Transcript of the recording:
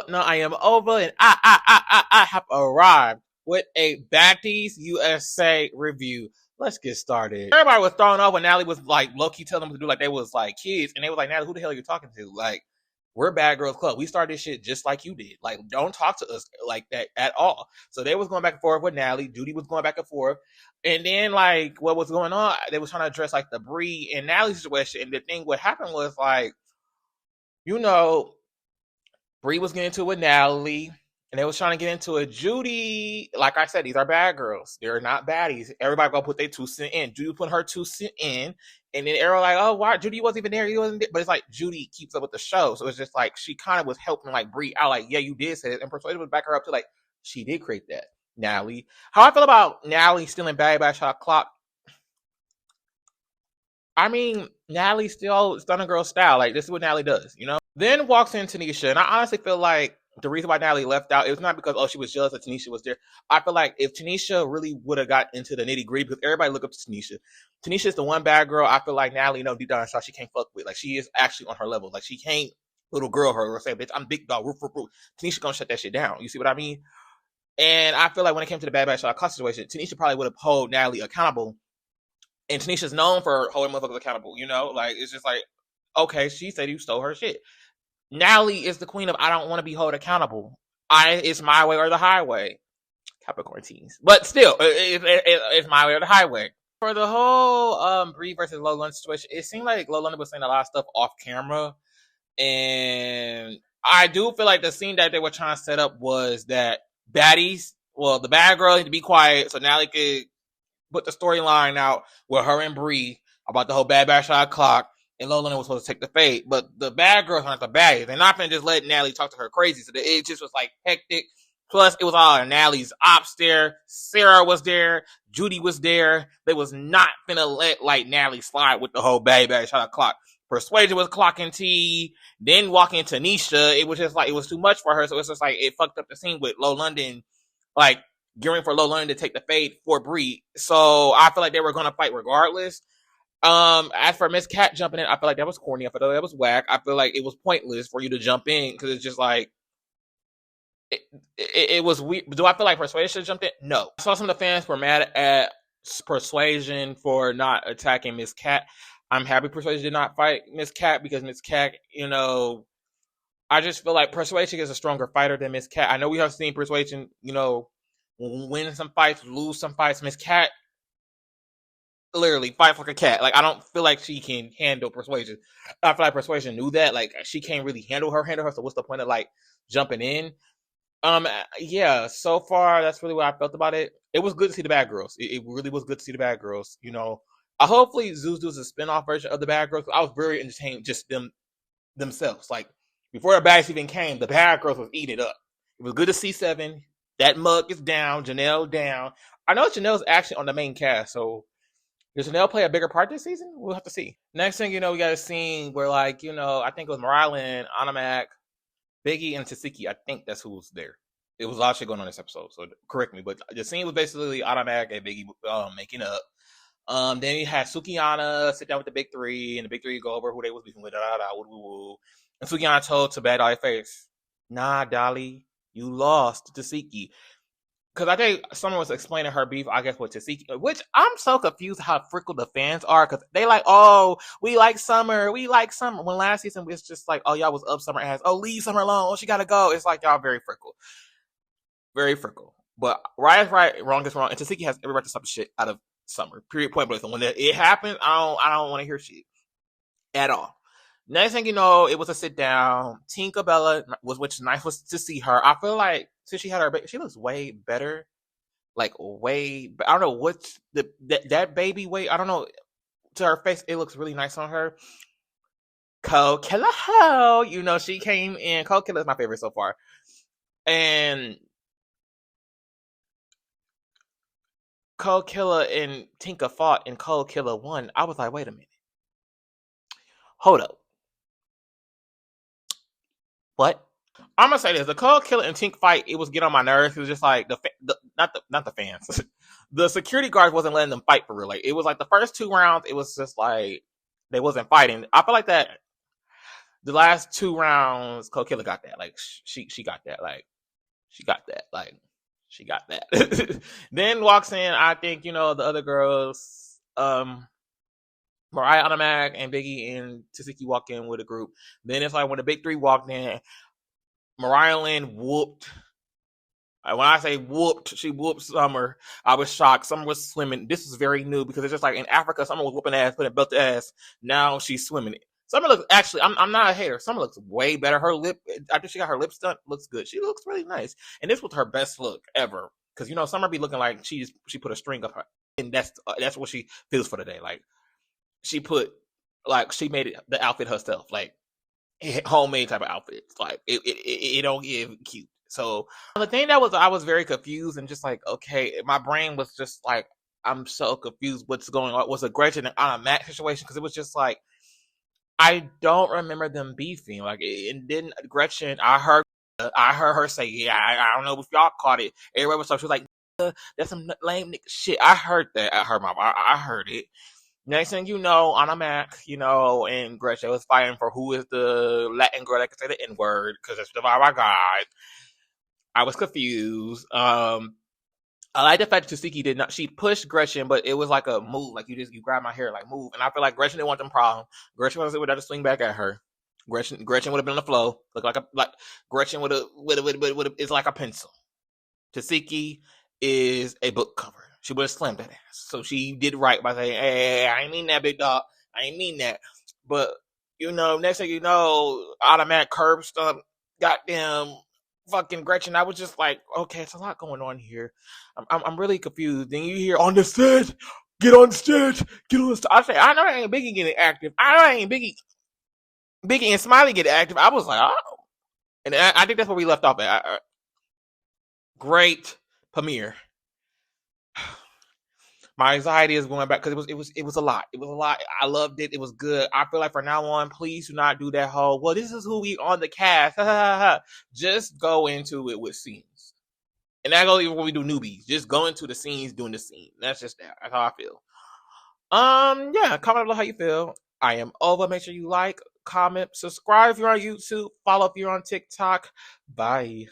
No, I am over, and I have arrived with a Baddies USA review. Let's get started. Everybody was thrown off when Natalie was like low-key telling them to do like they was like kids, and they was like, Natalie, who the hell are you talking to? Like, we're Bad Girls Club. We started this shit just like you did. Like, don't talk to us like that at all. So they was going back and forth with Natalie. Judy was going back and forth. And then, like, what was going on, they was trying to address, like, the Bree and Natalie situation. And the thing, what happened was, like, you know, Bree was getting into it with Natalie, and they was trying to get into it. Judy, like I said, these are bad girls. They're not baddies. Everybody gonna put their 2 cents in. Judy put her 2 cents in, and then everyone like, oh, why? Judy wasn't even there. He wasn't there. But it's like Judy keeps up with the show, so it's just like she kind of was helping like Bree out. Like, yeah, you did say it, and Persuaded would back her up to like she did create that. Natalie, how I feel about Natalie stealing Bad Shot Clock. I mean, Natalie still stunning girl style. Like, this is what Natalie does, you know? Then walks in Tanisha, and I honestly feel like the reason why Natalie left out, it was not because, oh, she was jealous that Tanisha was there. I feel like if Tanisha really would have got into the nitty-gritty, because everybody look up to Tanisha. Tanisha is the one bad girl I feel like Natalie, deep down inside, she can't fuck with. Like, she is actually on her level. Like, she can't little girl her or say, bitch, I'm big dog, roof, roof, roof. Tanisha gonna shut that shit down. You see what I mean? And I feel like when it came to the Bad Shot Clock situation, Tanisha probably would have held Natalie accountable. And Tanisha's known for holding motherfuckers accountable, you know? Like, it's just like, okay, she said you stole her shit. Natalie is the queen of I don't want to be held accountable. It's my way or the highway. Capricorn teens. But still, it's my way or the highway. For the whole Bree versus Low London situation, it seemed like Low London was saying a lot of stuff off camera. And I do feel like the scene that they were trying to set up was that baddies, well, the bad girl need to be quiet so Natalie could put the storyline out with her and Bree about the whole Bad Shot Clock, and Low London was supposed to take the fade. But the bad girls aren't the baddies. They're not going to just let Natalie talk to her crazy. So it just was like hectic. Plus, it was all Natalie's ops there. Sarah was there. Judy was there. They was not going to let like Natalie slide with the whole Bad Shot Clock. Persuasion was clocking tea. Then walking Tanisha, it was just like, it was too much for her. So it's just like, it fucked up the scene with Low London, like, gearing for Low London to take the fade for Bree. So I feel like they were going to fight regardless. As for Miss Cat jumping in, I feel like that was corny. I feel like that was whack. I feel like it was pointless for you to jump in because it's just like, it was weird. Do I feel like Persuasion should have jumped in? No. I saw some of the fans were mad at Persuasion for not attacking Miss Cat. I'm happy Persuasion did not fight Miss Cat because Miss Cat, I just feel like Persuasion is a stronger fighter than Miss Cat. I know we have seen Persuasion, win some fights, lose some fights. Miss Cat literally fights like a cat. Like, I don't feel like she can handle Persuasion. I feel like Persuasion knew that. Like, she can't really handle her. So what's the point of like jumping in? Yeah. So far, that's really what I felt about it. It was good to see the bad girls. It really was good to see the bad girls. Hopefully Zeus does a spin-off version of the bad girls. I was very entertained just themselves. Like, before the bags even came, the bad girls was eating it up. It was good to see Seven. That mug is down. Janelle down. I know Janelle's actually on the main cast, so does Janelle play a bigger part this season? We'll have to see. Next thing we got a scene where, like, I think it was Mariah, Anamak, Biggie, and Tasiki. I think that's who was there. It was a lot of shit going on this episode, so correct me. But the scene was basically Anamak and Biggie making up. Then you had Sukihana sit down with the big three, and the big three go over who they was beefing with, woo. And Sukihana told to Bad Dolly face, nah, Dolly, you lost to Tasiki. Because I think someone was explaining her beef, I guess, with Tasiki, which I'm so confused how fickle the fans are, because they like, oh, we like Summer. When last season, it's just like, oh, y'all was up Summer ass. Oh, leave Summer alone. Oh, she got to go. It's like, y'all very fickle. Very fickle. But right is right, wrong is wrong. And Tasiki has every right to stop the shit out of Summer. Period, point blank. So when it happens, I don't want to hear shit at all. Next thing you know, it was a sit down. Tinkerbella which nice was to see her. I feel like since she had her baby, she looks way better. Like I don't know what's that baby weight. I don't know. To her face, it looks really nice on her. Cole Killer Ho, she came in. Cole Killer is my favorite so far, and Cole Killer and Tinka fought, and Cole Killer won. I was like, wait a minute, hold up. What? I'm gonna say this: the Cole Killer and Tink fight, it was getting on my nerves. It was just like not the fans, the security guards wasn't letting them fight for real. Like, it was like the first 2 rounds, it was just like they wasn't fighting. I feel like that The last 2 rounds, Cold Killer got that. Like she got that. Like she got that. Like she got that. Then walks in, I think, the other girls, Mariah Automatic and Biggie and Tasiki walk in with a group. Then it's like when the big three walked in, Mariah Lynn whooped. When I say whooped, she whooped Summer. I was shocked. Summer was swimming. This is very new because it's just like in Africa, Summer was whooping ass, putting belt to ass. Now she's swimming it. Summer looks, actually, I'm not a hater. Summer looks way better. Her lip, after she got her lips done, looks good. She looks really nice. And this was her best look ever. Because, Summer be looking like she put a string up her. And that's what she feels for today. Like, she made it the outfit herself. Like, homemade type of outfits. Like, it don't give cute. So the thing I was very confused and just like, okay, my brain was just like, I'm so confused what's going on. Was a Gretchen and Anna Mac situation, because it was just like, I don't remember them beefing. Like, it didn't. Gretchen, I heard her say, yeah, I don't know if y'all caught it. Everybody was she was like, that's some lame nigga shit. I heard that. I heard it. Next thing you know, Anna Mac, and Gretchen was fighting for who is the Latin girl that can say the N word, because that's the vibe I got. I was confused. I like the fact that Tasiki did not. She pushed Gretchen, but it was like a move, like you grab my hair, like move. And I feel like Gretchen didn't want them problems. Gretchen was able to swing back at her. Gretchen would have been on the flow. Look like Gretchen would have. It's like a pencil. Tasiki is a book cover. She would have slammed that ass. So she did right by saying, "Hey, I ain't mean that, big dog. I ain't mean that." But next thing you know, automatic curb stomp, goddamn. Fucking Gretchen, I was just like, okay, it's a lot going on here. I'm really confused. Then you hear on the stage, get on stage, get on the stage. I say, I know I ain't Biggie getting active. I know I ain't Biggie and Smiley get active. I was like, oh, and I think that's where we left off at. Great premiere. My anxiety is going back because it was a lot. It was a lot. I loved it. It was good. I feel like from now on, please do not do that whole, well, this is who we on the cast. Just go into it with scenes. And that goes even when we do newbies. Just go into the scenes doing the scene. That's just that. That's how I feel. Yeah, comment below how you feel. I am over. Make sure you like, comment, subscribe if you're on YouTube, follow if you're on TikTok. Bye.